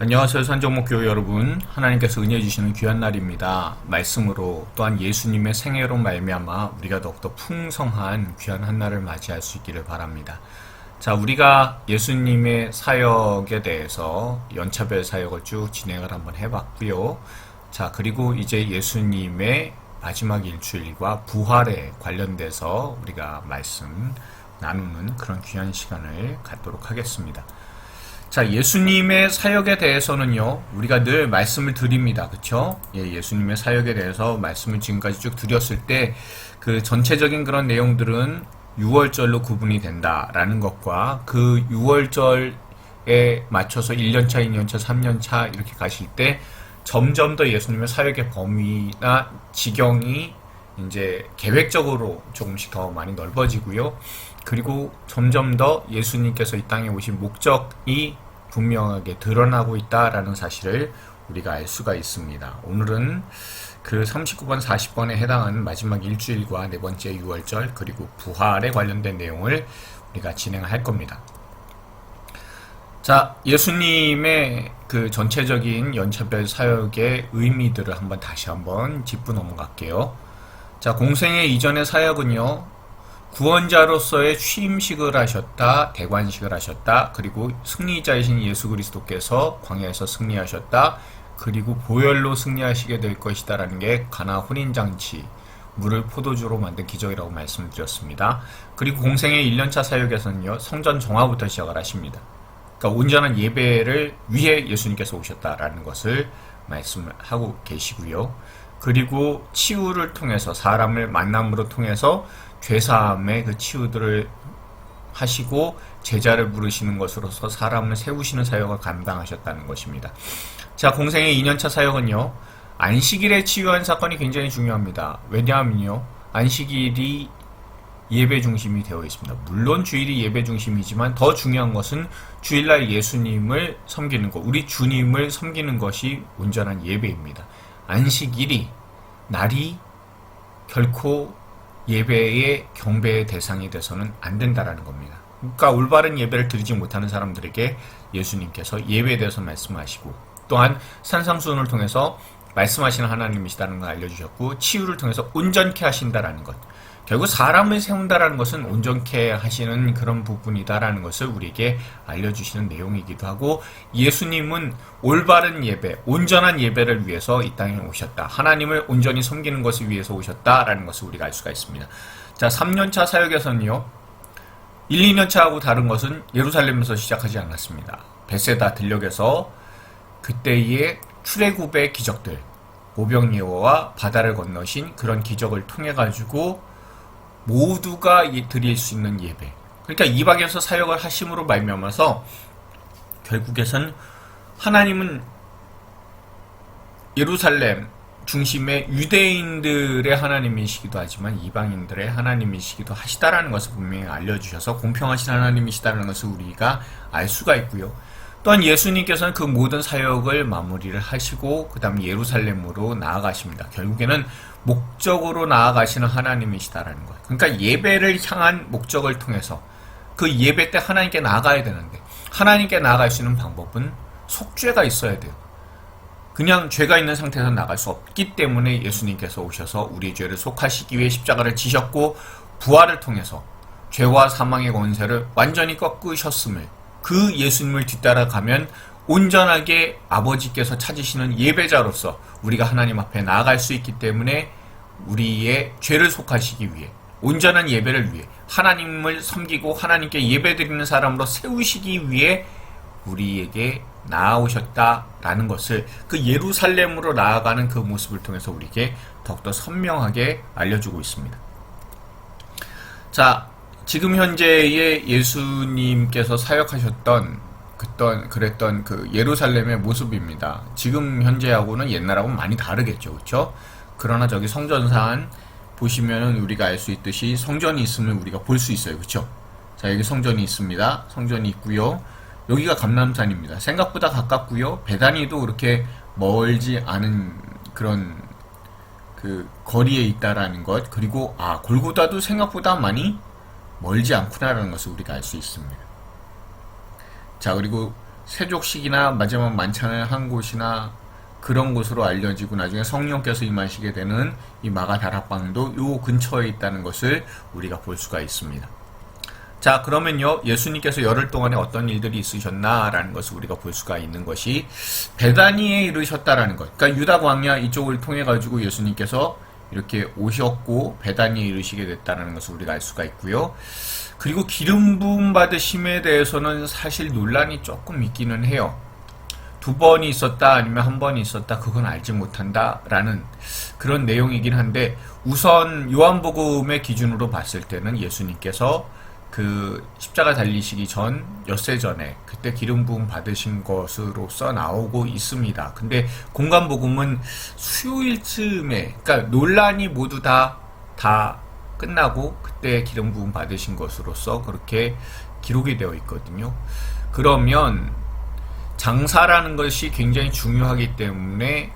안녕하세요. 산정목교회 여러분, 하나님께서 은혜 주시는 귀한 날입니다. 말씀으로 또한 예수님의 생애로 말미암아 우리가 더욱더 풍성한 귀한 한 날을 맞이할 수 있기를 바랍니다. 자, 우리가 예수님의 사역에 대해서 연차별 사역을 쭉 진행을 한번 해봤고요. 자, 그리고 이제 예수님의 마지막 일주일과 부활에 관련돼서 우리가 말씀 나누는 그런 귀한 시간을 갖도록 하겠습니다. 자, 예수님의 사역에 대해서는요, 우리가 늘 말씀을 드립니다. 그쵸? 예수님의 사역에 대해서 말씀을 지금까지 쭉 드렸을 때, 그 전체적인 그런 내용들은 6월절로 구분이 된다라는 것과 그 6월절에 맞춰서 1년차, 2년차, 3년차 이렇게 가실 때 점점 더 예수님의 사역의 범위나 지경이 이제 계획적으로 조금씩 더 많이 넓어지고요. 그리고 점점 더 예수님께서 이 땅에 오신 목적이 분명하게 드러나고 있다라는 사실을 우리가 알 수가 있습니다. 오늘은 그 39번, 40번에 해당하는 마지막 일주일과 네 번째 6월절 그리고 부활에 관련된 내용을 우리가 진행할 겁니다. 자, 예수님의 그 전체적인 연차별 사역의 의미들을 다시 한번 짚고 넘어갈게요. 자, 공생애 이전의 사역은요, 구원자로서의 취임식을 하셨다, 대관식을 하셨다, 그리고 승리자이신 예수 그리스도께서 광야에서 승리하셨다, 그리고 보혈로 승리하시게 될 것이다 라는 게 가나 혼인잔치, 물을 포도주로 만든 기적이라고 말씀드렸습니다. 그리고 공생의 1년차 사역에서는요, 성전 정화부터 시작을 하십니다. 그러니까 온전한 예배를 위해 예수님께서 오셨다라는 것을 말씀을 하고 계시고요. 그리고 치유를 통해서, 사람을 만남으로 통해서 죄사함의 그 치유들을 하시고 제자를 부르시는 것으로서 사람을 세우시는 사역을 감당하셨다는 것입니다. 자, 공생의 2년차 사역은요, 안식일에 치유한 사건이 굉장히 중요합니다. 왜냐하면요, 안식일이 예배 중심이 되어 있습니다. 물론 주일이 예배 중심이지만 더 중요한 것은 주일날 예수님을 섬기는 것, 우리 주님을 섬기는 것이 온전한 예배입니다. 안식일이, 날이 결코 예배의 경배의 대상이 돼서는 안 된다라는 겁니다. 그러니까 올바른 예배를 드리지 못하는 사람들에게 예수님께서 예배에 대해서 말씀하시고, 또한 산상수훈을 통해서 말씀하시는 하나님이시다는 걸 알려주셨고, 치유를 통해서 온전케 하신다라는 것, 결국 사람을 세운다라는 것은 온전케 하시는 그런 부분이다라는 것을 우리에게 알려주시는 내용이기도 하고, 예수님은 올바른 예배, 온전한 예배를 위해서 이 땅에 오셨다, 하나님을 온전히 섬기는 것을 위해서 오셨다라는 것을 우리가 알 수가 있습니다. 자, 3년차 사역에서는요, 1, 2년차하고 다른 것은 예루살렘에서 시작하지 않았습니다. 베세다 들녘에서 그때의 출애굽의 기적들, 오병이어와 바다를 건너신 그런 기적을 통해 가지고 모두가 드릴 수 있는 예배, 그러니까 이방에서 사역을 하심으로 말미암아서 결국에선 하나님은 예루살렘 중심의 유대인들의 하나님이시기도 하지만 이방인들의 하나님이시기도 하시다라는 것을 분명히 알려주셔서 공평하신 하나님이시다라는 것을 우리가 알 수가 있고요. 또한 예수님께서는 그 모든 사역을 마무리를 하시고 그 다음 예루살렘으로 나아가십니다. 결국에는 목적으로 나아가시는 하나님이시다라는 거예요. 그러니까 예배를 향한 목적을 통해서 그 예배 때 하나님께 나아가야 되는데, 하나님께 나아갈 수 있는 방법은 속죄가 있어야 돼요. 그냥 죄가 있는 상태에서 나갈 수 없기 때문에 예수님께서 오셔서 우리의 죄를 속하시기 위해 십자가를 지셨고, 부활을 통해서 죄와 사망의 권세를 완전히 꺾으셨음을, 그 예수님을 뒤따라가면 온전하게 아버지께서 찾으시는 예배자로서 우리가 하나님 앞에 나아갈 수 있기 때문에 우리의 죄를 속하시기 위해, 온전한 예배를 위해, 하나님을 섬기고 하나님께 예배드리는 사람으로 세우시기 위해 우리에게 나아오셨다라는 것을, 그 예루살렘으로 나아가는 그 모습을 통해서 우리에게 더욱더 선명하게 알려주고 있습니다. 자, 지금 현재의 예수님께서 사역하셨던 그랬던 그 예루살렘의 모습입니다. 지금 현재하고는 옛날하고는 많이 다르겠죠, 그렇죠? 그러나 저기 성전산 보시면은 우리가 알 수 있듯이 성전이 있으면 우리가 볼 수 있어요, 그렇죠? 자, 여기 성전이 있습니다. 성전이 있고요. 여기가 감람산입니다. 생각보다 가깝고요. 베다니도 그렇게 멀지 않은 그런 그 거리에 있다라는 것, 그리고 골고다도 생각보다 많이 멀지 않구나라는 것을 우리가 알 수 있습니다. 자, 그리고 세족식이나 마지막 만찬을 한 곳이나 그런 곳으로 알려지고 나중에 성령께서 임하시게 되는 이 마가 다락방도 요 근처에 있다는 것을 우리가 볼 수가 있습니다. 자, 그러면요, 예수님께서 열흘 동안에 어떤 일들이 있으셨나라는 것을 우리가 볼 수가 있는 것이 베다니에 이르셨다라는 것. 그러니까 유다 광야 이쪽을 통해 가지고 예수님께서 이렇게 오셨고 베다니에 이르시게 됐다는 것을 우리가 알 수가 있고요. 그리고 기름 부음 받으심에 대해서는 사실 논란이 조금 있기는 해요. 2번이 있었다 아니면 1번이 있었다 그건 알지 못한다 라는 그런 내용이긴 한데, 우선 요한복음의 기준으로 봤을 때는 예수님께서 그 십자가 달리시기 전 엿새 전에 그때 기름 부음 받으신 것으로서 나오고 있습니다. 근데 공관복음은 수요일쯤에, 그러니까 논란이 모두 다 끝나고 그때 기름 부음 받으신 것으로서 그렇게 기록이 되어 있거든요. 그러면 장사라는 것이 굉장히 중요하기 때문에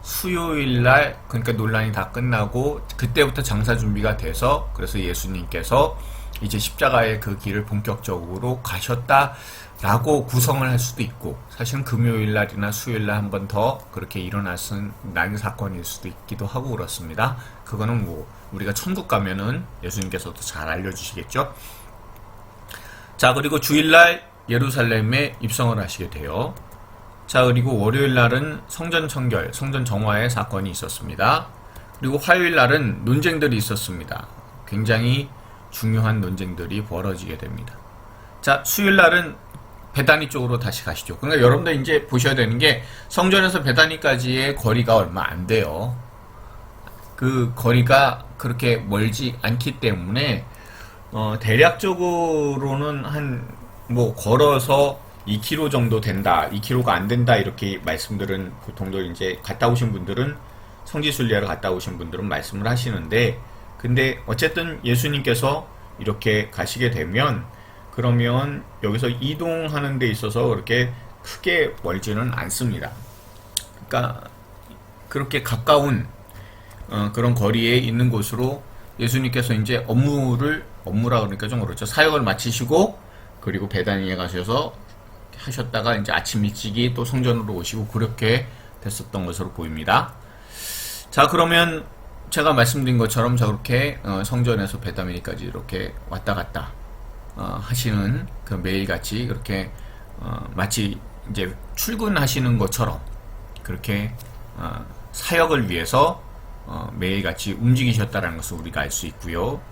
수요일날, 그러니까 논란이 다 끝나고 그때부터 장사 준비가 돼서, 그래서 예수님께서 이제 십자가의 그 길을 본격적으로 가셨다라고 구성을 할 수도 있고, 사실은 금요일날이나 수요일날 한 번 더 그렇게 일어났은 난 사건일 수도 있기도 하고 그렇습니다. 그거는 뭐 우리가 천국 가면은 예수님께서도 잘 알려주시겠죠. 자, 그리고 주일날 예루살렘에 입성을 하시게 돼요. 자, 그리고 월요일날은 성전 청결, 성전 정화의 사건이 있었습니다. 그리고 화요일날은 논쟁들이 있었습니다. 굉장히 중요한 논쟁들이 벌어지게 됩니다. 자, 수요일날은 베다니 쪽으로 다시 가시죠. 그러니까 여러분들 이제 보셔야 되는 게 성전에서 베다니까지의 거리가 얼마 안 돼요. 그 거리가 그렇게 멀지 않기 때문에 대략적으로는 한 뭐 걸어서 2km 정도 된다, 2km가 안 된다 이렇게 말씀들은 보통들 이제 갔다 오신 분들은, 성지순례를 갔다 오신 분들은 말씀을 하시는데, 근데 어쨌든 예수님께서 이렇게 가시게 되면 그러면 여기서 이동하는 데 있어서 그렇게 크게 멀지는 않습니다. 그러니까 그렇게 가까운 그런 거리에 있는 곳으로 예수님께서 이제 업무라 그러니까 좀 그렇죠. 사역을 마치시고 그리고 베다니에 가셔서 하셨다가 이제 아침 일찍이 또 성전으로 오시고 그렇게 됐었던 것으로 보입니다. 자, 그러면 제가 말씀드린 것처럼 저렇게 성전에서 베다니까지 이렇게 왔다 갔다 하시는 그 매일같이 그렇게 마치 이제 출근하시는 것처럼 그렇게 사역을 위해서 매일같이 움직이셨다는 것을 우리가 알 수 있고요.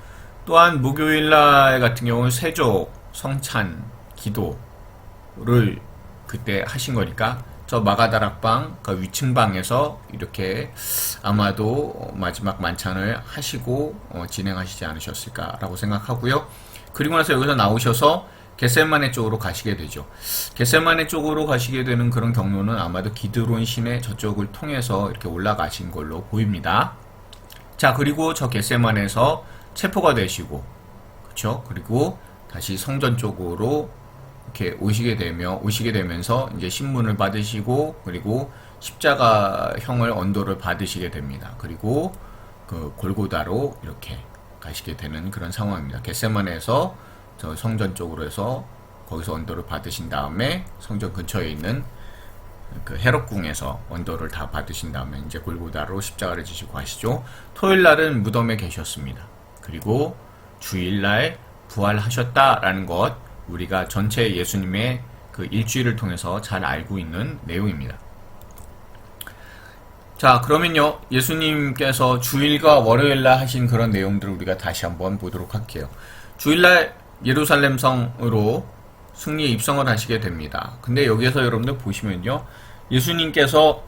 또한 목요일날 같은 경우는 세조 성찬 기도를 그때 하신 거니까 저 마가다락방 그 위층방에서 이렇게 아마도 마지막 만찬을 하시고 진행하시지 않으셨을까라고 생각하고요. 그리고 나서 여기서 나오셔서 겟세마네 쪽으로 가시게 되죠. 겟세마네 쪽으로 가시게 되는 그런 경로는 아마도 기드론 시내 저쪽을 통해서 이렇게 올라가신 걸로 보입니다. 자, 그리고 저 겟세마네에서 체포가 되시고, 그렇죠? 그리고 다시 성전 쪽으로 이렇게 오시게 되면서 이제 신문을 받으시고, 그리고 십자가형을 언도를 받으시게 됩니다. 그리고 그 골고다로 이렇게 가시게 되는 그런 상황입니다. 겟세마네에서 저 성전 쪽으로 해서 거기서 언도를 받으신 다음에 성전 근처에 있는 그 헤롯궁에서 언도를 다 받으신 다음에 이제 골고다로 십자가를 지시고 가시죠. 토요일 날은 무덤에 계셨습니다. 그리고 주일날 부활하셨다라는 것, 우리가 전체 예수님의 그 일주일을 통해서 잘 알고 있는 내용입니다. 자, 그러면요, 예수님께서 주일과 월요일날 하신 그런 내용들을 우리가 다시 한번 보도록 할게요. 주일날 예루살렘 성으로 승리에 입성을 하시게 됩니다. 근데 여기에서 여러분들 보시면요, 예수님께서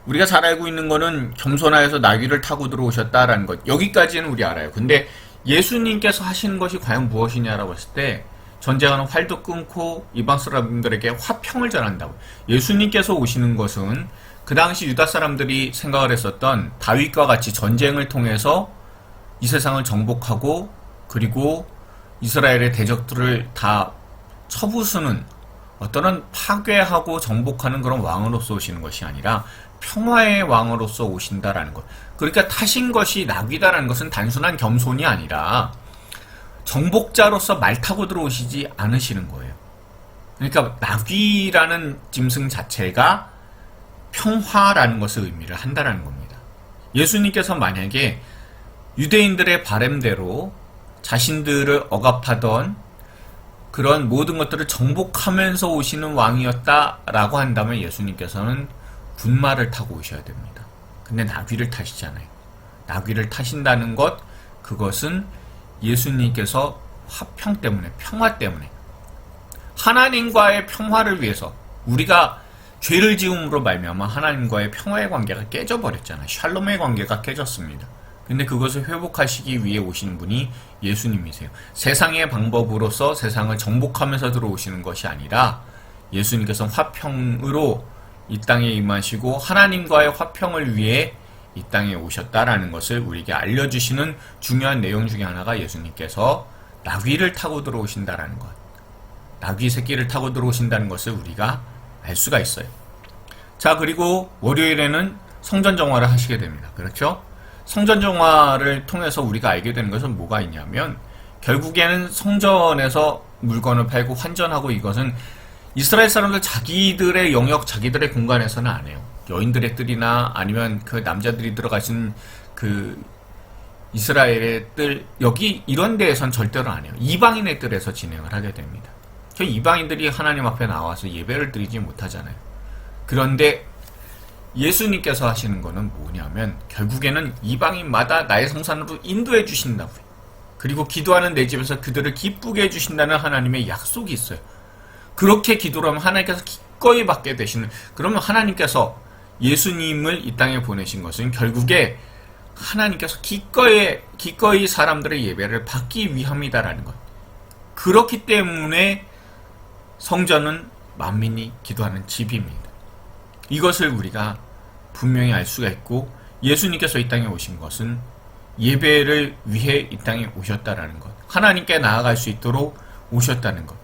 우리가 잘 알고 있는 거는 겸손하여서 나귀를 타고 들어오셨다라는 것, 여기까지는 우리 알아요. 근데 예수님께서 하시는 것이 과연 무엇이냐라고 했을 때, 전쟁하는 활도 끊고 이방 사람들에게 화평을 전한다고. 예수님께서 오시는 것은 그 당시 유다 사람들이 생각을 했었던 다윗과 같이 전쟁을 통해서 이 세상을 정복하고 그리고 이스라엘의 대적들을 다 쳐부수는 어떤 파괴하고 정복하는 그런 왕으로서 오시는 것이 아니라 평화의 왕으로서 오신다라는 것. 그러니까 타신 것이 나귀다라는 것은 단순한 겸손이 아니라 정복자로서 말 타고 들어오시지 않으시는 거예요. 그러니까 나귀라는 짐승 자체가 평화라는 것을 의미를 한다는 겁니다. 예수님께서 만약에 유대인들의 바램대로 자신들을 억압하던 그런 모든 것들을 정복하면서 오시는 왕이었다라고 한다면 예수님께서는 군마를 타고 오셔야 됩니다. 근데 나귀를 타시잖아요. 나귀를 타신다는 것, 그것은 예수님께서 화평 때문에, 평화 때문에, 하나님과의 평화를 위해서, 우리가 죄를 지음으로 말미암아 하나님과의 평화의 관계가 깨져버렸잖아요. 샬롬의 관계가 깨졌습니다. 근데 그것을 회복하시기 위해 오시는 분이 예수님이세요. 세상의 방법으로서 세상을 정복하면서 들어오시는 것이 아니라 예수님께서는 화평으로 이 땅에 임하시고 하나님과의 화평을 위해 이 땅에 오셨다라는 것을 우리에게 알려주시는 중요한 내용 중에 하나가 예수님께서 나귀를 타고 들어오신다라는 것. 나귀 새끼를 타고 들어오신다는 것을 우리가 알 수가 있어요. 자, 그리고 월요일에는 성전 정화를 하시게 됩니다. 그렇죠? 성전 정화를 통해서 우리가 알게 되는 것은 뭐가 있냐면 결국에는 성전에서 물건을 팔고 환전하고, 이것은 이스라엘 사람들 자기들의 영역, 자기들의 공간에서는 안 해요. 여인들의 뜰이나 아니면 그 남자들이 들어가신 그 이스라엘의 뜰, 여기 이런 데에선 절대로 안 해요. 이방인의 뜰에서 진행을 하게 됩니다. 이방인들이 하나님 앞에 나와서 예배를 드리지 못하잖아요. 그런데 예수님께서 하시는 거는 뭐냐면 결국에는 이방인마다 나의 성산으로 인도해 주신다고요. 그리고 기도하는 내 집에서 그들을 기쁘게 해주신다는 하나님의 약속이 있어요. 그렇게 기도를 하면 하나님께서 기꺼이 받게 되시는, 그러면 하나님께서 예수님을 이 땅에 보내신 것은 결국에 하나님께서 기꺼이 사람들의 예배를 받기 위함이다라는 것. 그렇기 때문에 성전은 만민이 기도하는 집입니다. 이것을 우리가 분명히 알 수가 있고, 예수님께서 이 땅에 오신 것은 예배를 위해 이 땅에 오셨다라는 것, 하나님께 나아갈 수 있도록 오셨다는 것,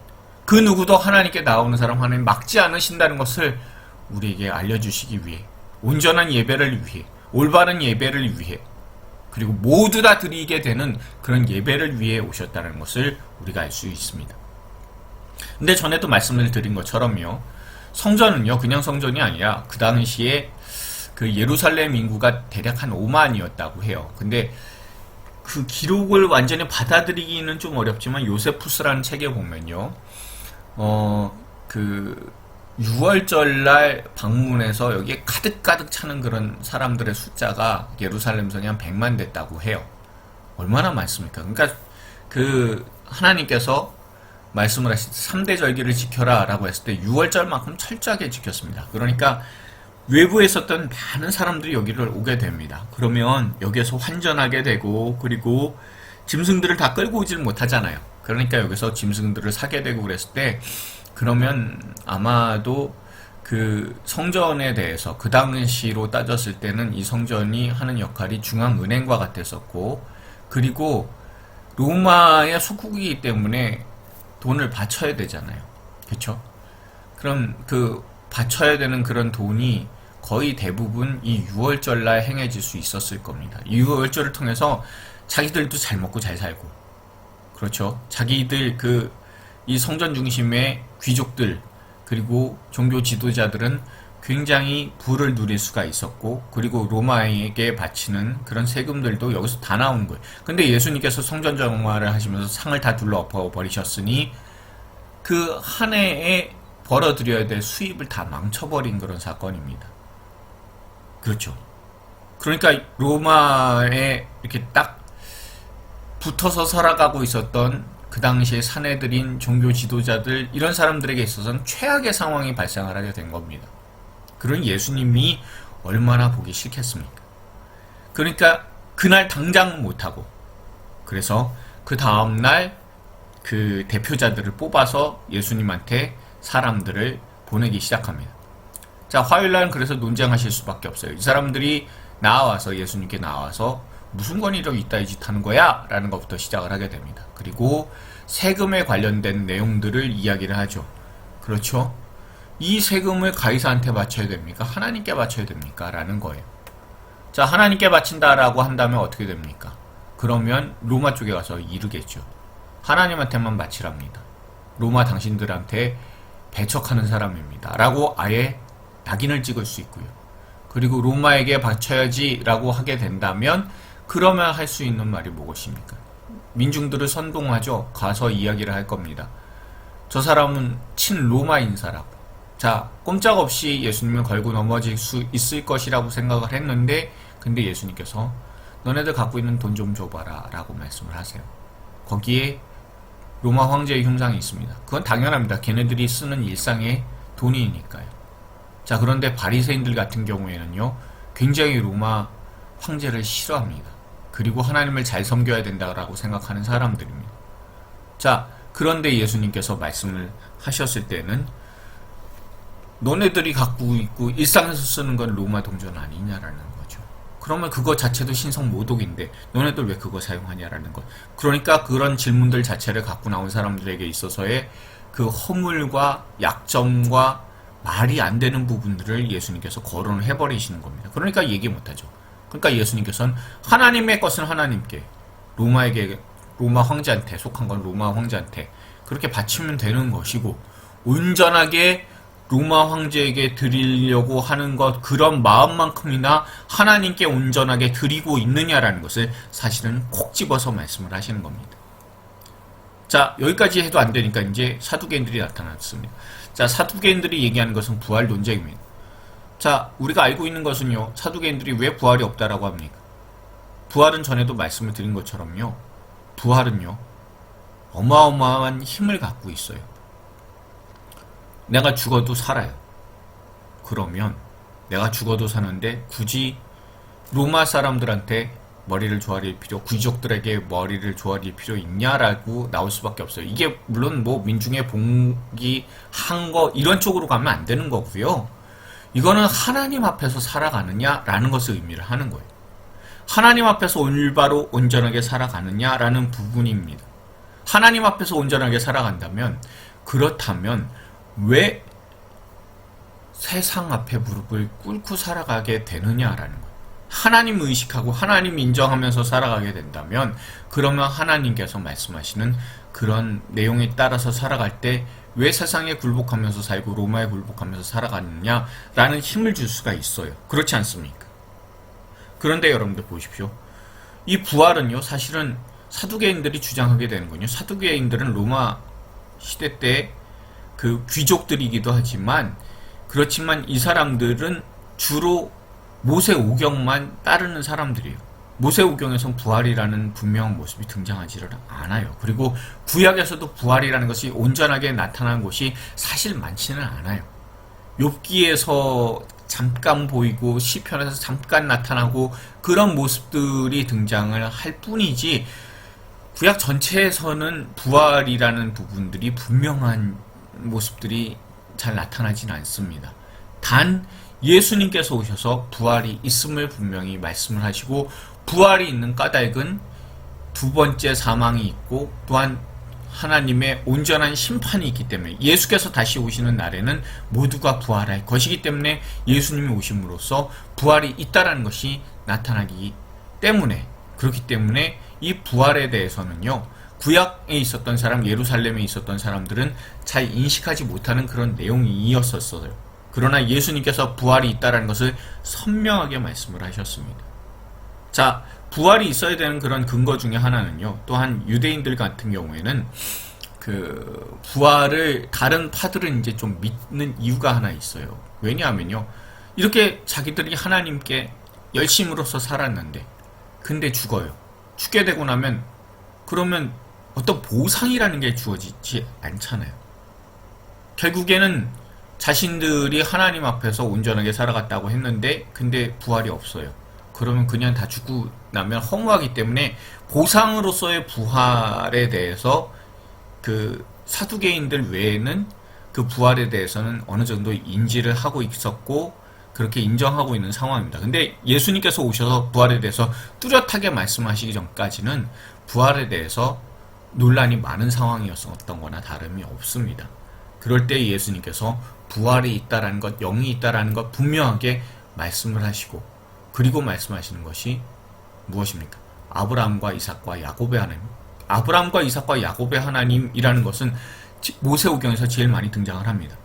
그 누구도 하나님께 나오는 사람 하나님 막지 않으신다는 것을 우리에게 알려주시기 위해, 온전한 예배를 위해, 올바른 예배를 위해, 그리고 모두 다 드리게 되는 그런 예배를 위해 오셨다는 것을 우리가 알 수 있습니다. 근데 전에도 말씀을 드린 것처럼요, 성전은요 그냥 성전이 아니라 그 당시에 그 예루살렘 인구가 대략 한 5만이었다고 해요. 근데 그 기록을 완전히 받아들이기는 좀 어렵지만 요세푸스라는 책에 보면요, 그 6월절날 방문해서 여기에 가득가득 차는 그런 사람들의 숫자가 예루살렘 성이 한 100만 됐다고 해요. 얼마나 많습니까? 그러니까 그 하나님께서 말씀을 하실 때 3대 절기를 지켜라 라고 했을 때 6월절만큼 철저하게 지켰습니다. 그러니까 외부에 있었던 많은 사람들이 여기를 오게 됩니다. 그러면 여기에서 환전하게 되고, 그리고 짐승들을 다 끌고 오질 못하잖아요. 그러니까 여기서 짐승들을 사게 되고 그랬을 때, 그러면 아마도 그 성전에 대해서 그 당시로 따졌을 때는 이 성전이 하는 역할이 중앙은행과 같았었고, 그리고 로마의 속국이기 때문에 돈을 바쳐야 되잖아요. 그렇죠? 그럼 그 바쳐야 되는 그런 돈이 거의 대부분 이 6월절날 행해질 수 있었을 겁니다. 이 6월절을 통해서 자기들도 잘 먹고 잘 살고, 그렇죠? 자기들 이 성전 중심의 귀족들 그리고 종교 지도자들은 굉장히 부를 누릴 수가 있었고, 그리고 로마에게 바치는 그런 세금들도 여기서 다 나오는 거예요. 근데 예수님께서 성전 정화를 하시면서 상을 다 둘러 엎어 버리셨으니 그 한 해에 벌어들여야 될 수입을 다 망쳐버린 그런 사건입니다. 그렇죠. 그러니까 로마에 이렇게 딱 붙어서 살아가고 있었던 그 당시에 사내들인 종교 지도자들, 이런 사람들에게 있어서는 최악의 상황이 발생을 하게 된 겁니다. 그런 예수님이 얼마나 보기 싫겠습니까? 그러니까 그날 당장 못하고, 그래서 그 다음날 그 대표자들을 뽑아서 예수님한테 사람들을 보내기 시작합니다. 자, 화요일날은 그래서 논쟁하실 수밖에 없어요. 이 사람들이 나와서 예수님께 나와서 무슨 권위력이 있다 이 짓 하는 거야? 라는 것부터 시작을 하게 됩니다. 그리고 세금에 관련된 내용들을 이야기를 하죠. 그렇죠? 이 세금을 가이사한테 바쳐야 됩니까? 하나님께 바쳐야 됩니까? 라는 거예요. 자, 하나님께 바친다라고 한다면 어떻게 됩니까? 그러면 로마 쪽에 가서 이르겠죠. 하나님한테만 바치랍니다. 로마 당신들한테 배척하는 사람입니다. 라고 아예 낙인을 찍을 수 있고요. 그리고 로마에게 바쳐야지 라고 하게 된다면 그러면 할 수 있는 말이 무엇입니까? 민중들을 선동하죠. 가서 이야기를 할 겁니다. 저 사람은 친로마인사라고. 자, 꼼짝없이 예수님을 걸고 넘어질 수 있을 것이라고 생각을 했는데 근데 예수님께서 너네들 갖고 있는 돈 좀 줘봐라 라고 말씀을 하세요. 거기에 로마 황제의 흉상이 있습니다. 그건 당연합니다. 걔네들이 쓰는 일상의 돈이니까요. 자, 그런데 바리새인들 같은 경우에는요, 굉장히 로마 황제를 싫어합니다. 그리고 하나님을 잘 섬겨야 된다고 생각하는 사람들입니다. 자, 그런데 예수님께서 말씀을 하셨을 때는 너네들이 갖고 있고 일상에서 쓰는 건 로마 동전 아니냐라는 거죠. 그러면 그거 자체도 신성 모독인데 너네들 왜 그거 사용하냐라는 것. 그러니까 그런 질문들 자체를 갖고 나온 사람들에게 있어서의 그 허물과 약점과 말이 안 되는 부분들을 예수님께서 거론을 해버리시는 겁니다. 그러니까 얘기 못하죠. 그러니까 예수님께서는 하나님의 것은 하나님께, 로마 황제한테 속한 건 로마 황제한테 그렇게 바치면 되는 것이고, 온전하게 로마 황제에게 드리려고 하는 것, 그런 마음만큼이나 하나님께 온전하게 드리고 있느냐라는 것을 사실은 콕 집어서 말씀을 하시는 겁니다. 자, 여기까지 해도 안 되니까 이제 사두개인들이 나타났습니다. 자, 사두개인들이 얘기하는 것은 부활 논쟁입니다. 자, 우리가 알고 있는 것은요, 사두개인들이 왜 부활이 없다라고 합니까? 부활은 전에도 말씀을 드린 것처럼요, 부활은요, 어마어마한 힘을 갖고 있어요. 내가 죽어도 살아요. 그러면 내가 죽어도 사는데 굳이 로마 사람들한테 머리를 조아릴 필요, 귀족들에게 머리를 조아릴 필요 있냐라고 나올 수밖에 없어요. 이게 물론 뭐 민중의 복이 한 거 이런 쪽으로 가면 안 되는 거고요. 이거는 하나님 앞에서 살아가느냐라는 것을 의미를 하는 거예요. 하나님 앞에서 올바로 온전하게 살아가느냐라는 부분입니다. 하나님 앞에서 온전하게 살아간다면, 그렇다면 왜 세상 앞에 무릎을 꿇고 살아가게 되느냐라는 거예요. 하나님 의식하고 하나님 인정하면서 살아가게 된다면, 그러면 하나님께서 말씀하시는 그런 내용에 따라서 살아갈 때 왜 세상에 굴복하면서 살고 로마에 굴복하면서 살아가느냐라는 힘을 줄 수가 있어요. 그렇지 않습니까? 그런데 여러분들 보십시오. 이 부활은요, 사실은 사두개인들이 주장하게 되는군요. 사두개인들은 로마 시대 때 그 귀족들이기도 하지만, 그렇지만 이 사람들은 주로 모세오경만 따르는 사람들이에요. 모세오경에선 부활이라는 분명한 모습이 등장하지를 않아요. 그리고 구약에서도 부활이라는 것이 온전하게 나타난 곳이 사실 많지는 않아요. 욥기에서 잠깐 보이고 시편에서 잠깐 나타나고 그런 모습들이 등장을 할 뿐이지, 구약 전체에서는 부활이라는 부분들이 분명한 모습들이 잘 나타나지는 않습니다. 단 예수님께서 오셔서 부활이 있음을 분명히 말씀을 하시고, 부활이 있는 까닭은 두 번째 사망이 있고 또한 하나님의 온전한 심판이 있기 때문에, 예수께서 다시 오시는 날에는 모두가 부활할 것이기 때문에 예수님이 오심으로써 부활이 있다라는 것이 나타나기 때문에, 그렇기 때문에 이 부활에 대해서는요, 구약에 있었던 사람, 예루살렘에 있었던 사람들은 잘 인식하지 못하는 그런 내용이었었어요. 그러나 예수님께서 부활이 있다는 것을 선명하게 말씀을 하셨습니다. 자, 부활이 있어야 되는 그런 근거 중에 하나는요, 또한 유대인들 같은 경우에는 그 부활을 다른 파들은 이제 좀 믿는 이유가 하나 있어요. 왜냐하면요, 이렇게 자기들이 하나님께 열심으로써 살았는데 근데 죽어요. 죽게 되고 나면 그러면 어떤 보상이라는 게 주어지지 않잖아요. 결국에는 자신들이 하나님 앞에서 온전하게 살아갔다고 했는데 근데 부활이 없어요. 그러면 그냥 다 죽고 나면 허무하기 때문에 보상으로서의 부활에 대해서 그 사두개인들 외에는 그 부활에 대해서는 어느 정도 인지를 하고 있었고 그렇게 인정하고 있는 상황입니다. 근데 예수님께서 오셔서 부활에 대해서 뚜렷하게 말씀하시기 전까지는 부활에 대해서 논란이 많은 상황이었던 거나 다름이 없습니다. 그럴 때 예수님께서 부활이 있다라는 것, 영이 있다라는 것 분명하게 말씀을 하시고, 그리고 말씀하시는 것이 무엇입니까? 아브라함과 이삭과 야곱의 하나님. 아브라함과 이삭과 야곱의 하나님이라는 것은 모세오경에서 제일 많이 등장을 합니다.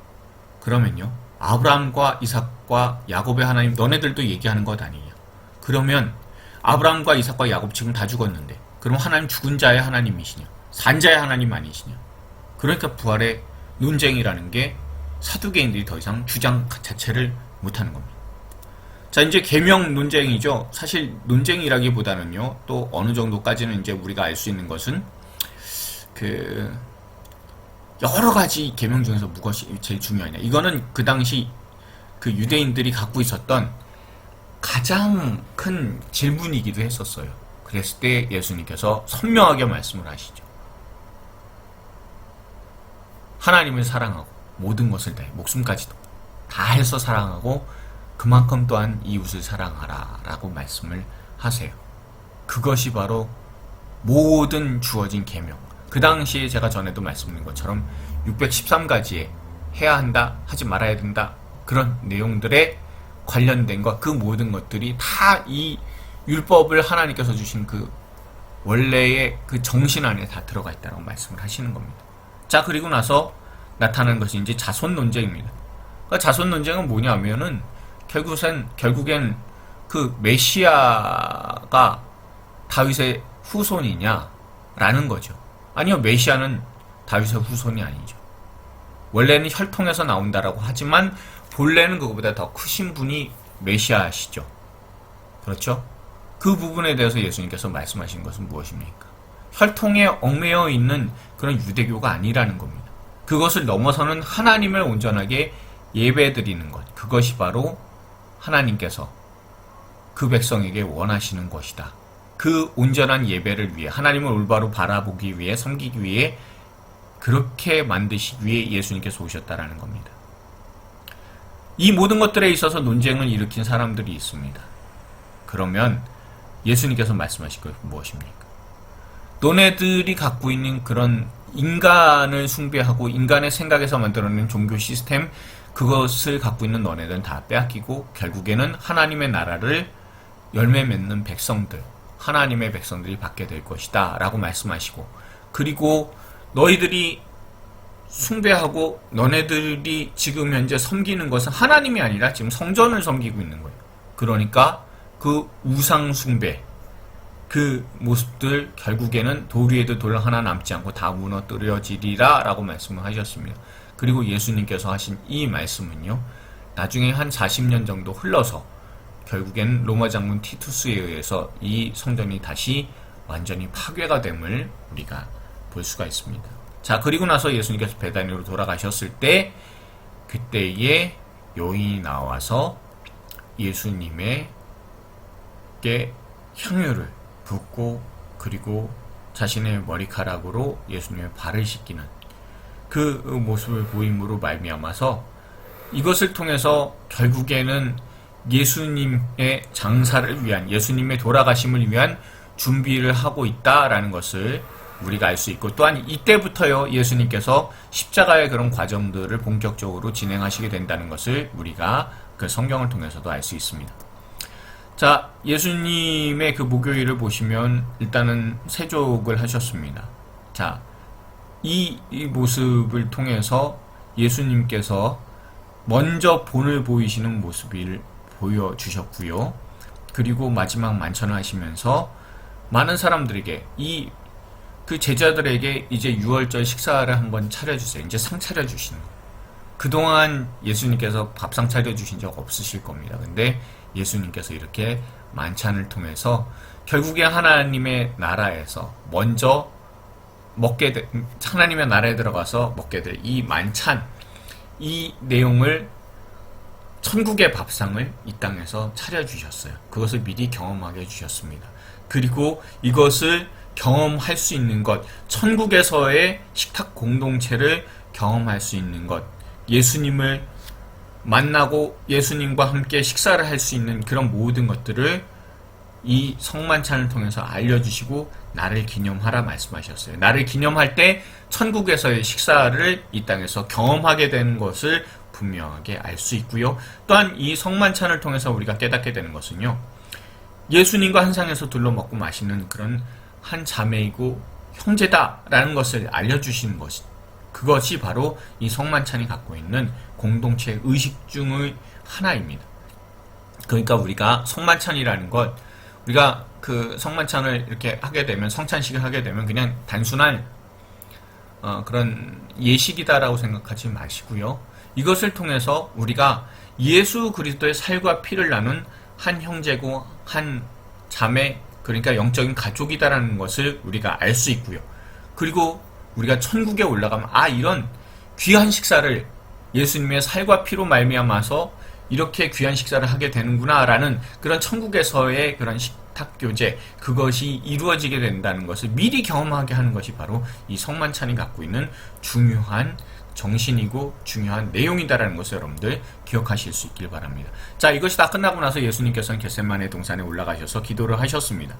그러면요, 아브라함과 이삭과 야곱의 하나님, 너네들도 얘기하는 것 아니에요. 그러면 아브라함과 이삭과 야곱 지금 다 죽었는데 그럼 하나님 죽은 자의 하나님이시냐, 산 자의 하나님 아니시냐. 그러니까 부활의 논쟁이라는 게 사두개인들이 더 이상 주장 자체를 못하는 겁니다. 자, 이제 계명 논쟁이죠. 사실 논쟁이라기보다는요, 또 어느 정도까지는 이제 우리가 알 수 있는 것은 여러 가지 계명 중에서 무엇이 제일 중요하냐. 이거는 그 당시 그 유대인들이 갖고 있었던 가장 큰 질문이기도 했었어요. 그랬을 때 예수님께서 선명하게 말씀을 하시죠. 하나님을 사랑하고 모든 것을 다해 목숨까지도 다 해서 사랑하고 그만큼 또한 이웃을 사랑하라 라고 말씀을 하세요. 그것이 바로 모든 주어진 계명. 그 당시에 제가 전에도 말씀드린 것처럼 613가지에 해야 한다, 하지 말아야 된다, 그런 내용들에 관련된 것, 그 모든 것들이 다 이 율법을 하나님께서 주신 그 원래의 그 정신 안에 다 들어가 있다고 말씀을 하시는 겁니다. 자, 그리고 나서 나타나는 것이 이제 자손 논쟁입니다. 그러니까 자손 논쟁은 뭐냐면은 결국엔 그 메시아가 다윗의 후손이냐라는 거죠. 아니요, 메시아는 다윗의 후손이 아니죠. 원래는 혈통에서 나온다라고 하지만 본래는 그거보다 더 크신 분이 메시아시죠. 그렇죠? 그 부분에 대해서 예수님께서 말씀하신 것은 무엇입니까? 혈통에 얽매여 있는 그런 유대교가 아니라는 겁니다. 그것을 넘어서는 하나님을 온전하게 예배드리는 것, 그것이 바로 하나님께서 그 백성에게 원하시는 것이다. 그 온전한 예배를 위해, 하나님을 올바로 바라보기 위해, 섬기기 위해 그렇게 만드시기 위해 예수님께서 오셨다라는 겁니다. 이 모든 것들에 있어서 논쟁을 일으킨 사람들이 있습니다. 그러면 예수님께서 말씀하실 것은 무엇입니까? 너네들이 갖고 있는 그런 인간을 숭배하고 인간의 생각에서 만들어낸 종교 시스템, 그것을 갖고 있는 너네들은 다 빼앗기고 결국에는 하나님의 나라를 열매 맺는 백성들, 하나님의 백성들이 받게 될 것이다 라고 말씀하시고, 그리고 너희들이 숭배하고 너네들이 지금 현재 섬기는 것은 하나님이 아니라 지금 성전을 섬기고 있는 거예요. 그러니까 그 우상 숭배, 그 모습들 결국에는 돌 위에도 돌 하나 남지 않고 다 무너뜨려지리라 라고 말씀을 하셨습니다. 그리고 예수님께서 하신 이 말씀은요, 나중에 한 40년 정도 흘러서 결국엔 로마 장군 티투스에 의해서 이 성전이 다시 완전히 파괴가 됨을 우리가 볼 수가 있습니다. 자, 그리고 나서 예수님께서 베다니로 돌아가셨을 때 그때에 여인이 나와서 예수님에게 향유를 붓고 그리고 자신의 머리카락으로 예수님의 발을 씻기는 그 모습을 보임으로 말미암아서 이것을 통해서 결국에는 예수님의 장사를 위한, 예수님의 돌아가심을 위한 준비를 하고 있다라는 것을 우리가 알 수 있고, 또한 이때부터요 예수님께서 십자가의 그런 과정들을 본격적으로 진행하시게 된다는 것을 우리가 그 성경을 통해서도 알 수 있습니다. 자, 예수님의 그 목요일을 보시면 일단은 세족을 하셨습니다. 자, 이 모습을 통해서 예수님께서 먼저 본을 보이시는 모습을 보여주셨고요. 그리고 마지막 만찬을 하시면서 많은 사람들에게, 그 제자들에게 이제 유월절 식사를 한번 차려주세요. 이제 상 차려주시는 거예요. 그동안 예수님께서 밥상 차려주신 적 없으실 겁니다. 근데 예수님께서 이렇게 만찬을 통해서 결국에 하나님의 나라에서 먼저 하나님의 나라에 들어가서 먹게 될 이 만찬, 이 내용을, 천국의 밥상을 이 땅에서 차려주셨어요. 그것을 미리 경험하게 해주셨습니다. 그리고 이것을 경험할 수 있는 것, 천국에서의 식탁 공동체를 경험할 수 있는 것, 예수님을 만나고 예수님과 함께 식사를 할 수 있는 그런 모든 것들을 이 성만찬을 통해서 알려주시고 나를 기념하라 말씀하셨어요. 나를 기념할 때 천국에서의 식사를 이 땅에서 경험하게 되는 것을 분명하게 알 수 있고요. 또한 이 성만찬을 통해서 우리가 깨닫게 되는 것은요, 예수님과 한 상에서 둘러 먹고 마시는 그런 한 자매이고 형제다라는 것을 알려주시는 것이, 그것이 바로 이 성만찬이 갖고 있는 공동체 의식 중의 하나입니다. 그러니까 우리가 성만찬이라는 것, 우리가 그 성만찬을 이렇게 하게 되면, 성찬식을 하게 되면 그냥 단순한 그런 예식이다라고 생각하지 마시고요. 이것을 통해서 우리가 예수 그리스도의 살과 피를 나눈 한 형제고 한 자매, 그러니까 영적인 가족이다라는 것을 우리가 알 수 있고요. 그리고 우리가 천국에 올라가면 이런 귀한 식사를 예수님의 살과 피로 말미암아서 이렇게 귀한 식사를 하게 되는구나라는 그런 천국에서의 그런 식탁 교제, 그것이 이루어지게 된다는 것을 미리 경험하게 하는 것이 바로 이 성만찬이 갖고 있는 중요한 정신이고 중요한 내용이다라는 것을 여러분들 기억하실 수 있길 바랍니다. 자, 이것이 다 끝나고 나서 예수님께서는 겟세마네 동산에 올라가셔서 기도를 하셨습니다.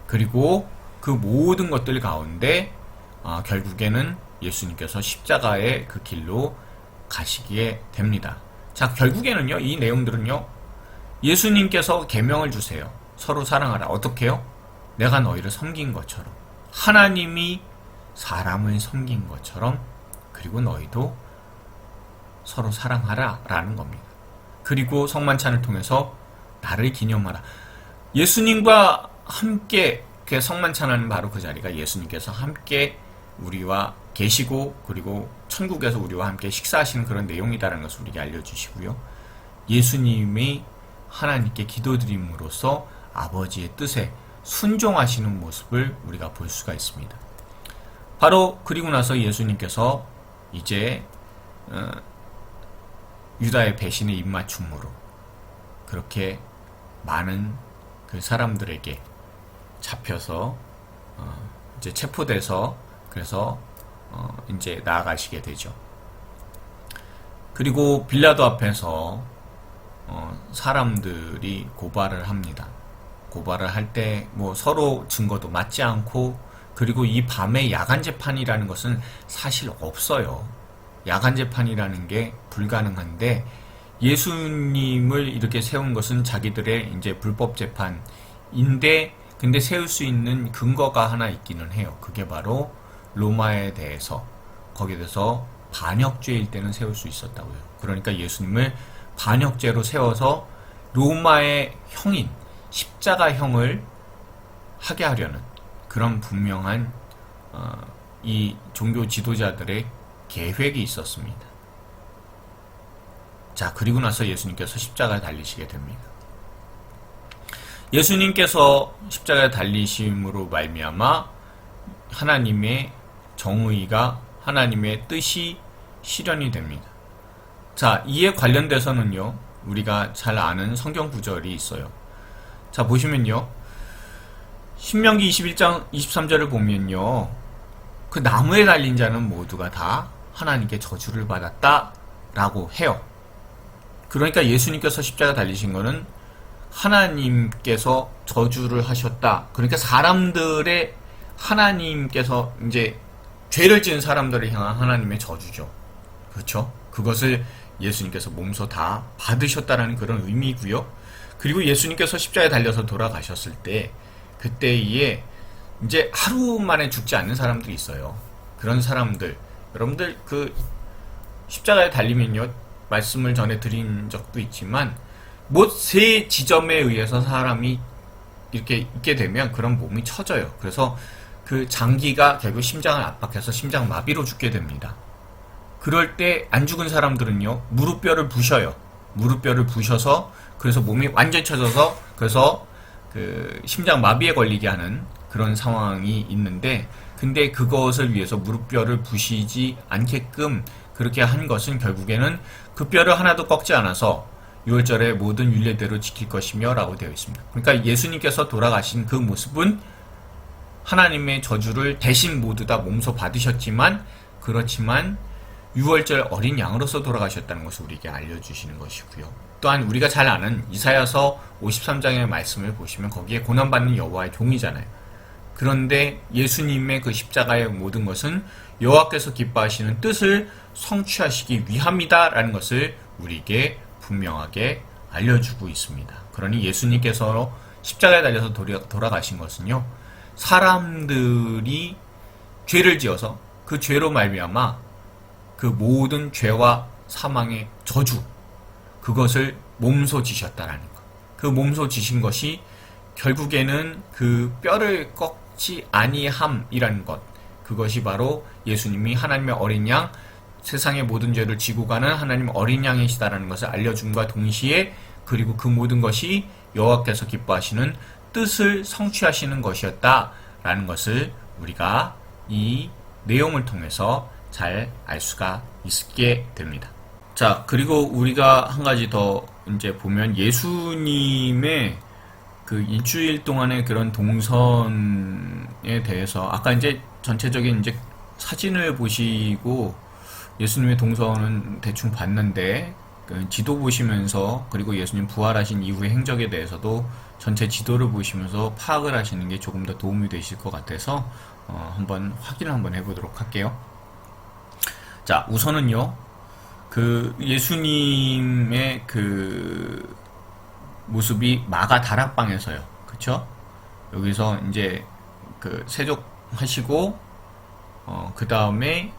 그리고 그 모든 것들 가운데 결국에는 예수님께서 십자가의 그 길로 가시게 됩니다. 자, 결국에는요, 이 내용들은요, 예수님께서 계명을 주세요. 서로 사랑하라. 어떻게요? 내가 너희를 섬긴 것처럼, 하나님이 사람을 섬긴 것처럼, 그리고 너희도 서로 사랑하라 라는 겁니다. 그리고 성만찬을 통해서 나를 기념하라. 예수님과 함께 성만찬하는 바로 그 자리가 예수님께서 함께 우리와 계시고, 그리고 천국에서 우리와 함께 식사하시는 그런 내용이다라는 것을 우리에게 알려주시고요. 예수님이 하나님께 기도드림으로써 아버지의 뜻에 순종하시는 모습을 우리가 볼 수가 있습니다. 바로 그리고 나서 예수님께서 이제 유다의 배신의 입맞춤으로 그렇게 많은 그 사람들에게 잡혀서 이제 체포돼서 그래서 이제 나아가시게 되죠. 그리고 빌라도 앞에서 사람들이 고발을 합니다. 고발을 할 때 뭐 서로 증거도 맞지 않고, 그리고 이 밤에 야간 재판이라는 것은 사실 없어요. 야간 재판이라는 게 불가능한데, 예수님을 이렇게 세운 것은 자기들의 이제 불법 재판인데, 근데 세울 수 있는 근거가 하나 있기는 해요. 그게 바로 로마에 대해서, 거기에 대해서 반역죄일 때는 세울 수 있었다고요. 그러니까 예수님을 반역죄로 세워서 로마의 형인 십자가형을 하게 하려는 그런 분명한 이 종교 지도자들의 계획이 있었습니다. 자, 그리고 나서 예수님께서 십자가에 달리시게 됩니다. 예수님께서 십자가에 달리심으로 말미암아 하나님의 정의가, 하나님의 뜻이 실현이 됩니다. 자, 이에 관련돼서는요, 우리가 잘 아는 성경 구절이 있어요. 자, 보시면요, 신명기 21장 23절을 보면요, 그 나무에 달린 자는 모두가 다 하나님께 저주를 받았다 라고 해요. 그러니까 예수님께서 십자가 달리신 거는 하나님께서 저주를 하셨다. 그러니까 사람들의, 하나님께서 이제 죄를 지은 사람들을 향한 하나님의 저주죠. 그렇죠? 그것을 예수님께서 몸소 다 받으셨다라는 그런 의미고요. 그리고 예수님께서 십자가에 달려서 돌아가셨을 때, 그때에 이제 하루 만에 죽지 않는 사람들이 있어요. 그런 사람들, 여러분들 그 십자가에 달리면요, 말씀을 전에 드린 적도 있지만, 뭐 세 지점에 의해서 사람이 이렇게 있게 되면 그런 몸이 처져요. 그래서 그 장기가 결국 심장을 압박해서 심장 마비로 죽게 됩니다. 그럴 때 안 죽은 사람들은요, 무릎뼈를 부셔요. 무릎뼈를 부셔서, 그래서 몸이 완전히 처져서, 그래서 그 심장 마비에 걸리게 하는 그런 상황이 있는데, 근데 그것을 위해서 무릎뼈를 부시지 않게끔 그렇게 한 것은 결국에는 그 뼈를 하나도 꺾지 않아서 6월절의 모든 율례대로 지킬 것이며 라고 되어 있습니다. 그러니까 예수님께서 돌아가신 그 모습은 하나님의 저주를 대신 모두 다 몸소 받으셨지만, 그렇지만 6월절 어린 양으로서 돌아가셨다는 것을 우리에게 알려주시는 것이고요. 또한 우리가 잘 아는 이사야서 53장의 말씀을 보시면 거기에 고난받는 여호와의 종이잖아요. 그런데 예수님의 그 십자가의 모든 것은 여호와께서 기뻐하시는 뜻을 성취하시기 위함이다 라는 것을 우리에게 분명하게 알려주고 있습니다. 그러니 예수님께서 십자가에 달려서 돌아가신 것은요, 사람들이 죄를 지어서 그 죄로 말미암아 그 모든 죄와 사망의 저주, 그것을 몸소 지셨다라는 것. 그 몸소 지신 것이 결국에는 그 뼈를 꺾지 아니함이라는 것. 그것이 바로 예수님이 하나님의 어린 양, 세상의 모든 죄를 지고 가는 하나님 어린 양이시다라는 것을 알려줌과 동시에, 그리고 그 모든 것이 여호와께서 기뻐하시는 뜻을 성취하시는 것이었다라는 것을 우리가 이 내용을 통해서 잘 알 수가 있게 됩니다. 자, 그리고 우리가 한 가지 더 이제 보면 예수님의 그 일주일 동안의 그런 동선에 대해서, 아까 이제 전체적인 이제 사진을 보시고 예수님의 동선은 대충 봤는데, 그 지도 보시면서, 그리고 예수님 부활하신 이후의 행적에 대해서도 전체 지도를 보시면서 파악을 하시는 게 조금 더 도움이 되실 것 같아서 한번 확인을 한번 해보도록 할게요. 자, 우선은요, 그 예수님의 그 모습이 마가 다락방에서요, 그쵸? 여기서 이제 그 세족하시고, 그 다음에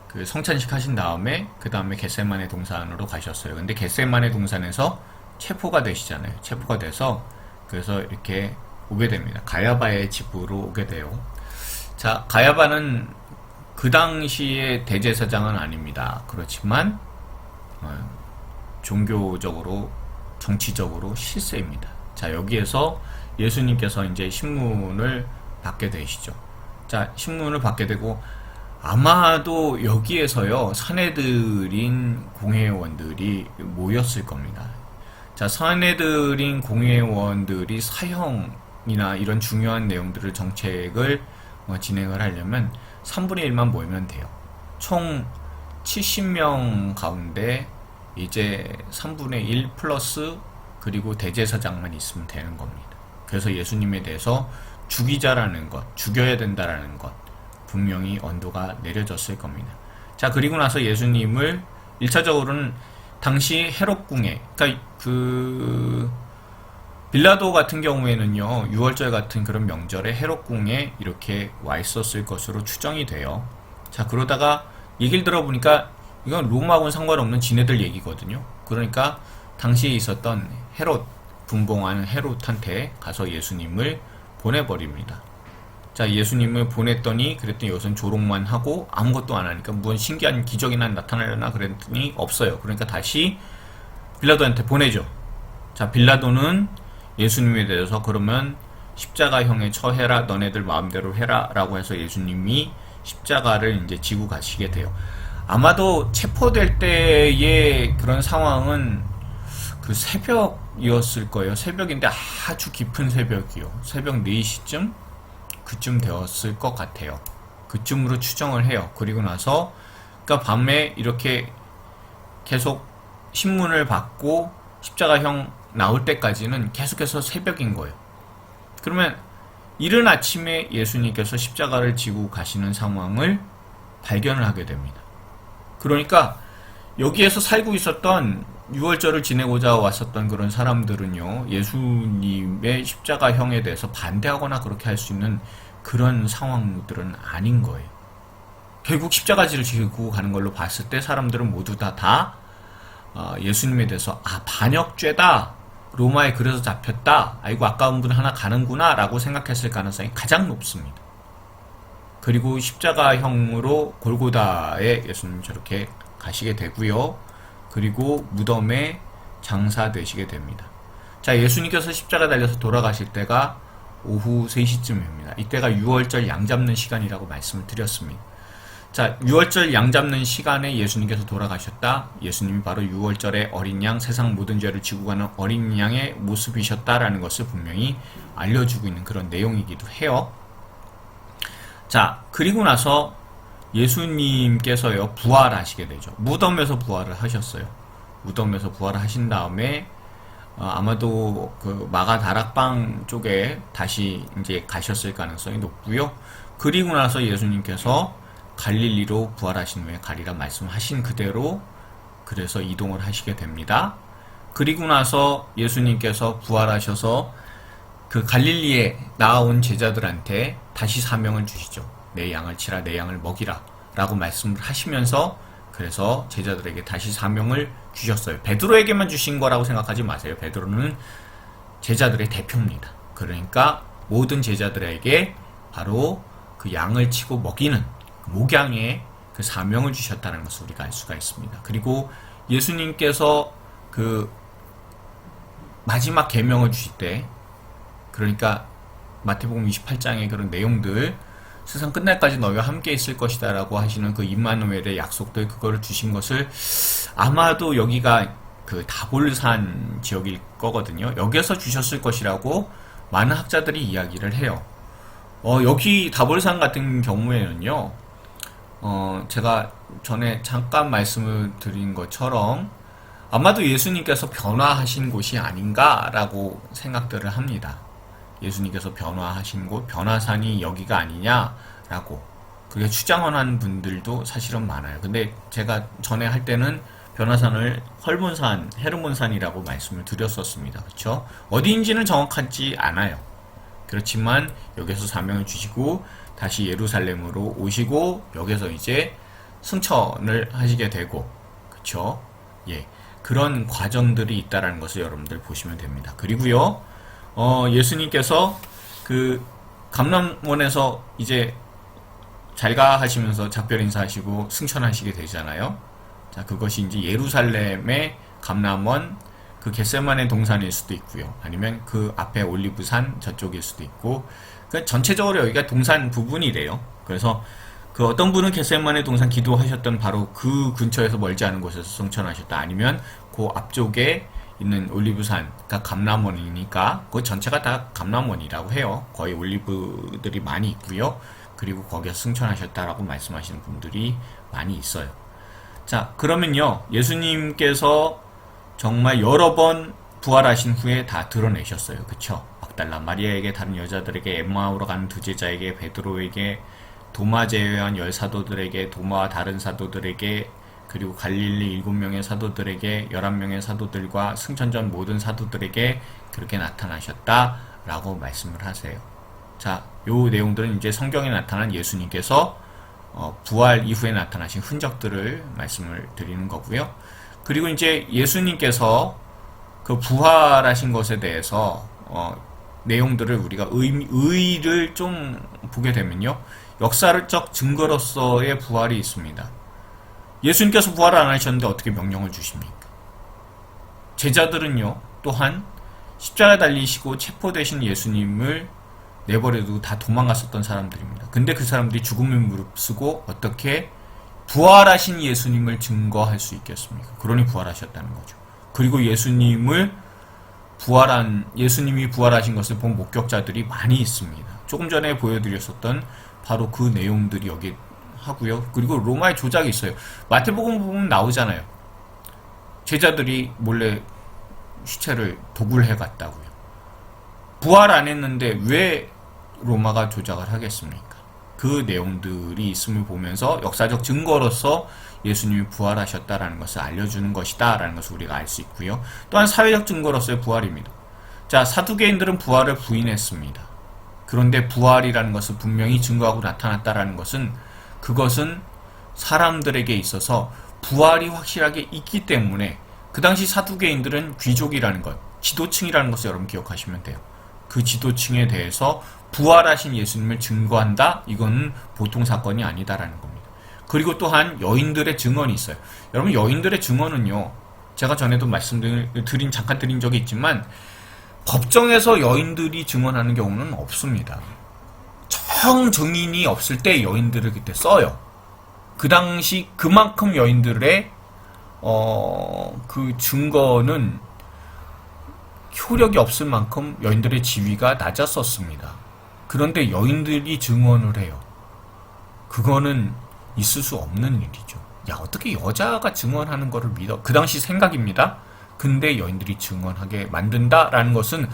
그 성찬식 하신 다음에 그 다음에 겟세마네 동산으로 가셨어요. 근데 겟세마네 동산에서 체포가 되시잖아요. 체포가 돼서 그래서 이렇게 오게 됩니다. 가야바의 집으로 오게 돼요. 자, 가야바는 그 당시의 대제사장은 아닙니다. 그렇지만 종교적으로, 정치적으로 실세입니다. 자, 여기에서 예수님께서 이제 신문을 받게 되시죠. 자, 신문을 받게 되고, 아마도 여기에서요, 사내들인 공회원들이 모였을 겁니다. 자, 사내들인 공회원들이 사형이나 이런 중요한 내용들을, 정책을 진행을 하려면 3분의 1만 모이면 돼요. 총 70명 가운데 이제 3분의 1 플러스 그리고 대제사장만 있으면 되는 겁니다. 그래서 예수님에 대해서 죽이자라는 것, 죽여야 된다라는 것, 분명히 언도가 내려졌을 겁니다. 자, 그리고 나서 예수님을 1차적으로는 당시 헤롯궁에, 그러니까 그 빌라도 같은 경우에는요, 6월절 같은 그런 명절에 헤롯궁에 이렇게 와 있었을 것으로 추정이 돼요. 자, 그러다가 얘기를 들어보니까 이건 로마하고는 상관없는 지네들 얘기거든요. 그러니까 당시에 있었던 헤롯, 분봉하는 헤롯한테 가서 예수님을 보내버립니다. 자, 예수님을 보냈더니, 그랬더니 여기서는 조롱만 하고 아무것도 안 하니까 무슨 신기한 기적이나 나타나려나 그랬더니 없어요. 그러니까 다시 빌라도한테 보내죠. 자, 빌라도는 예수님에 대해서 그러면 십자가형에 처해라, 너네들 마음대로 해라 라고 해서 예수님이 십자가를 이제 지고 가시게 돼요. 아마도 체포될 때의 그런 상황은 그 새벽이었을 거예요. 새벽인데 아주 깊은 새벽이요. 새벽 4시쯤? 그쯤 되었을 것 같아요. 그쯤으로 추정을 해요. 그리고 나서, 그러니까 밤에 이렇게 계속 신문을 받고 십자가형 나올 때까지는 계속해서 새벽인 거예요. 그러면 이른 아침에 예수님께서 십자가를 지고 가시는 상황을 발견을 하게 됩니다. 그러니까 여기에서 살고 있었던 6월절을 지내고자 왔었던 그런 사람들은요, 예수님의 십자가형에 대해서 반대하거나 그렇게 할 수 있는 그런 상황들은 아닌 거예요. 결국 십자가지를 지고 가는 걸로 봤을 때 사람들은 모두 다 예수님에 대해서 반역죄다, 로마에 그래서 잡혔다, 아이고 아까운 분 하나 가는구나 라고 생각했을 가능성이 가장 높습니다. 그리고 십자가형으로 골고다에 예수님 저렇게 가시게 되고요. 그리고 무덤에 장사되시게 됩니다. 자, 예수님께서 십자가 달려서 돌아가실 때가 오후 3시쯤입니다. 이때가 6월절 양 잡는 시간이라고 말씀을 드렸습니다. 자, 6월절 양 잡는 시간에 예수님께서 돌아가셨다. 예수님이 바로 6월절의 어린 양, 세상 모든 죄를 지고 가는 어린 양의 모습이셨다라는 것을 분명히 알려주고 있는 그런 내용이기도 해요. 자, 그리고 나서 예수님께서요, 부활하시게 되죠. 무덤에서 부활을 하셨어요. 무덤에서 부활을 하신 다음에 아마도 그 마가 다락방 쪽에 다시 이제 가셨을 가능성이 높고요. 그리고 나서 예수님께서 갈릴리로 부활하신 후에 가리라 말씀하신 그대로 그래서 이동을 하시게 됩니다. 그리고 나서 예수님께서 부활하셔서 그 갈릴리에 나온 제자들한테 다시 사명을 주시죠. 내 양을 치라, 내 양을 먹이라 라고 말씀을 하시면서 그래서 제자들에게 다시 사명을 주셨어요. 베드로에게만 주신 거라고 생각하지 마세요. 베드로는 제자들의 대표입니다. 그러니까 모든 제자들에게 바로 그 양을 치고 먹이는 목양의 그 사명을 주셨다는 것을 우리가 알 수가 있습니다. 그리고 예수님께서 그 마지막 계명을 주실 때, 그러니까 마태복음 28장의 그런 내용들, 세상 끝날까지 너희와 함께 있을 것이다 라고 하시는 그 임마누엘의 약속들, 그거를 주신 것을 아마도 여기가 그 다볼산 지역일 거거든요. 여기에서 주셨을 것이라고 많은 학자들이 이야기를 해요. 여기 다볼산 같은 경우에는요, 제가 전에 잠깐 말씀을 드린 것처럼 아마도 예수님께서 변화하신 곳이 아닌가라고 생각들을 합니다. 예수님께서 변화하신 곳, 변화산이 여기가 아니냐라고 그렇게 추정하는 분들도 사실은 많아요. 근데 제가 전에 할 때는 변화산을 헐몬산, 헤르몬산이라고 말씀을 드렸었습니다. 그렇죠? 어디인지는 정확하지 않아요. 그렇지만 여기서 사명을 주시고 다시 예루살렘으로 오시고 여기서 이제 승천을 하시게 되고, 그렇죠? 예, 그런 과정들이 있다라는 것을 여러분들 보시면 됩니다. 그리고요, 예수님께서 그 감람원에서 이제 잘가 하시면서 작별 인사하시고 승천하시게 되잖아요. 자, 그것이 이제 예루살렘의 감람원, 그 겟세마네 동산일 수도 있고요. 아니면 그 앞에 올리브산 저쪽일 수도 있고, 그 전체적으로 여기가 동산 부분이래요. 그래서 그 어떤 분은 겟세마네 동산 기도하셨던 바로 그 근처에서 멀지 않은 곳에서 승천하셨다. 아니면 그 앞쪽에 있는 올리브산가 감람원이니까 그 전체가 다 감람원이라고 해요. 거의 올리브들이 많이 있고요. 그리고 거기서 승천하셨다라고 말씀하시는 분들이 많이 있어요. 자, 그러면요, 예수님께서 정말 여러 번 부활하신 후에 다 드러내셨어요. 그쵸? 막달라 마리아에게, 다른 여자들에게, 엠마오로 가는 두 제자에게, 베드로에게, 도마 제외한 10사도들에게, 도마와 다른 사도들에게, 그리고 갈릴리 7명의 사도들에게, 11명의 사도들과 승천 전 모든 사도들에게 그렇게 나타나셨다라고 말씀을 하세요. 자, 요 내용들은 이제 성경에 나타난 예수님께서 부활 이후에 나타나신 흔적들을 말씀을 드리는 거고요. 그리고 이제 예수님께서 그 부활하신 것에 대해서 내용들을 우리가 의의를 좀 보게 되면요, 역사적 증거로서의 부활이 있습니다. 예수님께서 부활을 안 하셨는데 어떻게 명령을 주십니까? 제자들은요, 또한 십자가 달리시고 체포되신 예수님을 내버려두고 다 도망갔었던 사람들입니다. 근데 그 사람들이 죽음을 무릅쓰고 어떻게 부활하신 예수님을 증거할 수 있겠습니까? 그러니 부활하셨다는 거죠. 그리고 예수님이 부활하신 것을 본 목격자들이 많이 있습니다. 조금 전에 보여드렸었던 바로 그 내용들이 여기 하고요. 그리고 로마의 조작이 있어요. 마태복음 보면 나오잖아요. 제자들이 몰래 시체를 도굴해 갔다고요. 부활 안 했는데 왜 로마가 조작을 하겠습니까? 그 내용들이 있음을 보면서 역사적 증거로서 예수님이 부활하셨다라는 것을 알려주는 것이다 라는 것을 우리가 알 수 있고요. 또한 사회적 증거로서의 부활입니다. 자, 사두개인들은 부활을 부인했습니다. 그런데 부활이라는 것을 분명히 증거하고 나타났다라는 것은, 그것은 사람들에게 있어서 부활이 확실하게 있기 때문에, 그 당시 사두개인들은 귀족이라는 것, 지도층이라는 것을 여러분 기억하시면 돼요. 그 지도층에 대해서 부활하신 예수님을 증거한다? 이건 보통 사건이 아니다라는 겁니다. 그리고 또한 여인들의 증언이 있어요. 여러분, 여인들의 증언은요, 제가 전에도 잠깐 드린 적이 있지만, 법정에서 여인들이 증언하는 경우는 없습니다. 정증인이 없을 때 여인들을 그때 써요. 그 당시 그만큼 여인들의 그 증거는 효력이 없을 만큼 여인들의 지위가 낮았었습니다. 그런데 여인들이 증언을 해요. 그거는 있을 수 없는 일이죠. 야, 어떻게 여자가 증언하는 거를 믿어? 그 당시 생각입니다. 근데 여인들이 증언하게 만든다라는 것은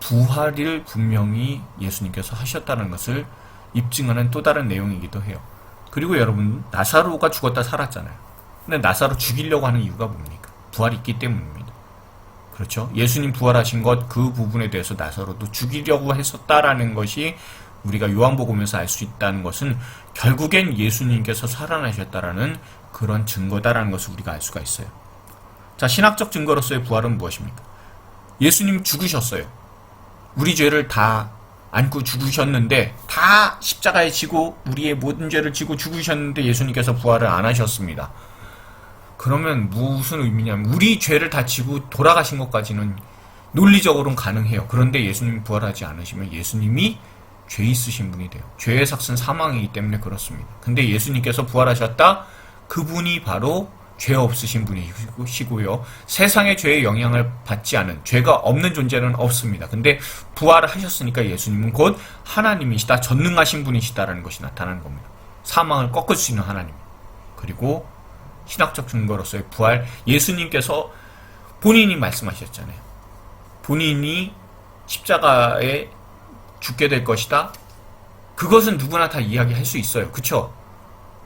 부활을 분명히 예수님께서 하셨다는 것을 입증하는 또 다른 내용이기도 해요. 그리고 여러분, 나사로가 죽었다 살았잖아요. 근데 나사로 죽이려고 하는 이유가 뭡니까? 부활이 있기 때문입니다. 그렇죠? 예수님 부활하신 것, 그 부분에 대해서 나사로도 죽이려고 했었다라는 것이 우리가 요한복음에서 알 수 있다는 것은 결국엔 예수님께서 살아나셨다라는 그런 증거다라는 것을 우리가 알 수가 있어요. 자, 신학적 증거로서의 부활은 무엇입니까? 예수님 죽으셨어요. 우리 죄를 다 안고 죽으셨는데, 다 십자가에 지고 우리의 모든 죄를 지고 죽으셨는데 예수님께서 부활을 안 하셨습니다. 그러면 무슨 의미냐면 우리 죄를 다 지고 돌아가신 것까지는 논리적으로는 가능해요. 그런데 예수님이 부활하지 않으시면 예수님이 죄 있으신 분이 돼요. 죄의 삭은 사망이기 때문에 그렇습니다. 근데 예수님께서 부활하셨다? 그분이 바로 죄 없으신 분이시고요. 세상의 죄의 영향을 받지 않은, 죄가 없는 존재는 없습니다. 근데 부활을 하셨으니까 예수님은 곧 하나님이시다, 전능하신 분이시다라는 것이 나타나는 겁니다. 사망을 꺾을 수 있는 하나님. 그리고 신학적 증거로서의 부활, 예수님께서 본인이 말씀하셨잖아요. 본인이 십자가에 죽게 될 것이다. 그것은 누구나 다 이야기할 수 있어요. 그쵸?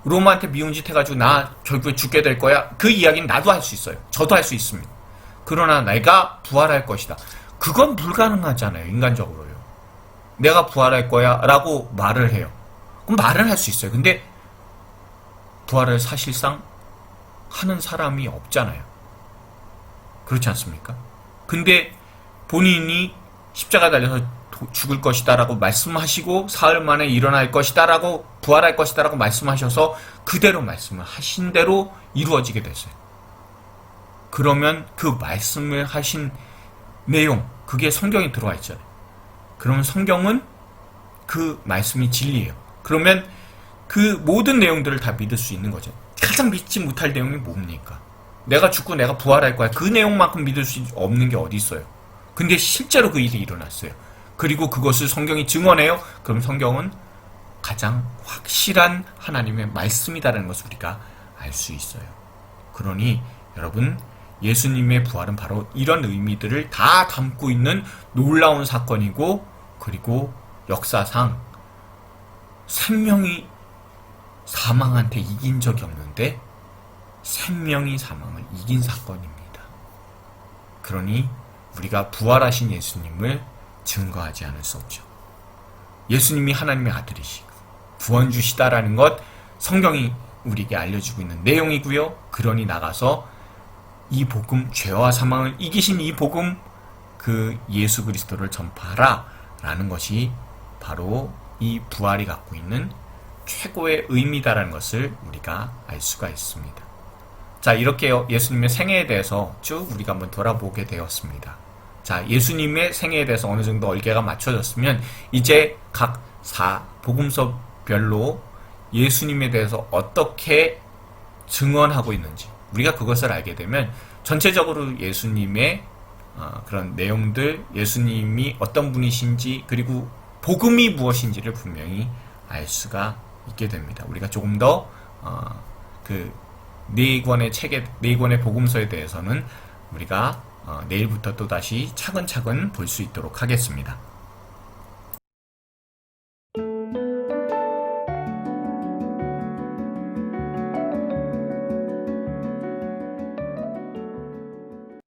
로마한테 미운 짓 해가지고 나 결국에 죽게 될 거야. 그 이야기는 나도 할 수 있어요. 저도 할 수 있습니다. 그러나 내가 부활할 것이다. 그건 불가능하잖아요. 인간적으로요. 내가 부활할 거야 라고 말을 해요. 그럼 말을 할 수 있어요. 근데 부활을 사실상 하는 사람이 없잖아요. 그렇지 않습니까? 근데 본인이 십자가 달려서 죽을 것이다 라고 말씀하시고 사흘 만에 일어날 것이다 라고, 부활할 것이다 라고 말씀하셔서 그대로 말씀을 하신 대로 이루어지게 됐어요. 그러면 그 말씀을 하신 내용, 그게 성경에 들어와 있잖아요. 그러면 성경은 그 말씀이 진리예요. 그러면 그 모든 내용들을 다 믿을 수 있는 거죠. 가장 믿지 못할 내용이 뭡니까? 내가 죽고 내가 부활할 거야. 그 내용만큼 믿을 수 없는 게 어디 있어요? 근데 실제로 그 일이 일어났어요. 그리고 그것을 성경이 증언해요. 그럼 성경은 가장 확실한 하나님의 말씀이다라는 것을 우리가 알 수 있어요. 그러니 여러분, 예수님의 부활은 바로 이런 의미들을 다 담고 있는 놀라운 사건이고, 그리고 역사상 생명이 사망한테 이긴 적이 없는데 생명이 사망을 이긴 사건입니다. 그러니 우리가 부활하신 예수님을 증거하지 않을 수 없죠. 예수님이 하나님의 아들이시고 구원주시다라는 것, 성경이 우리에게 알려주고 있는 내용이고요. 그러니 나가서 이 복음, 죄와 사망을 이기신 이 복음, 그 예수 그리스도를 전파하라 라는 것이 바로 이 부활이 갖고 있는 최고의 의미다라는 것을 우리가 알 수가 있습니다. 자, 이렇게 예수님의 생애에 대해서 쭉 우리가 한번 돌아보게 되었습니다. 자, 예수님의 생애에 대해서 어느 정도 얼개가 맞춰졌으면 이제 각 복음서별로 예수님에 대해서 어떻게 증언하고 있는지 우리가 그것을 알게 되면 전체적으로 예수님의 그런 내용들, 예수님이 어떤 분이신지, 그리고 복음이 무엇인지를 분명히 알 수가 있게 됩니다. 우리가 조금 더 그 네 권의 복음서에 대해서는 우리가 내일부터 또 다시 차근차근 볼 수 있도록 하겠습니다.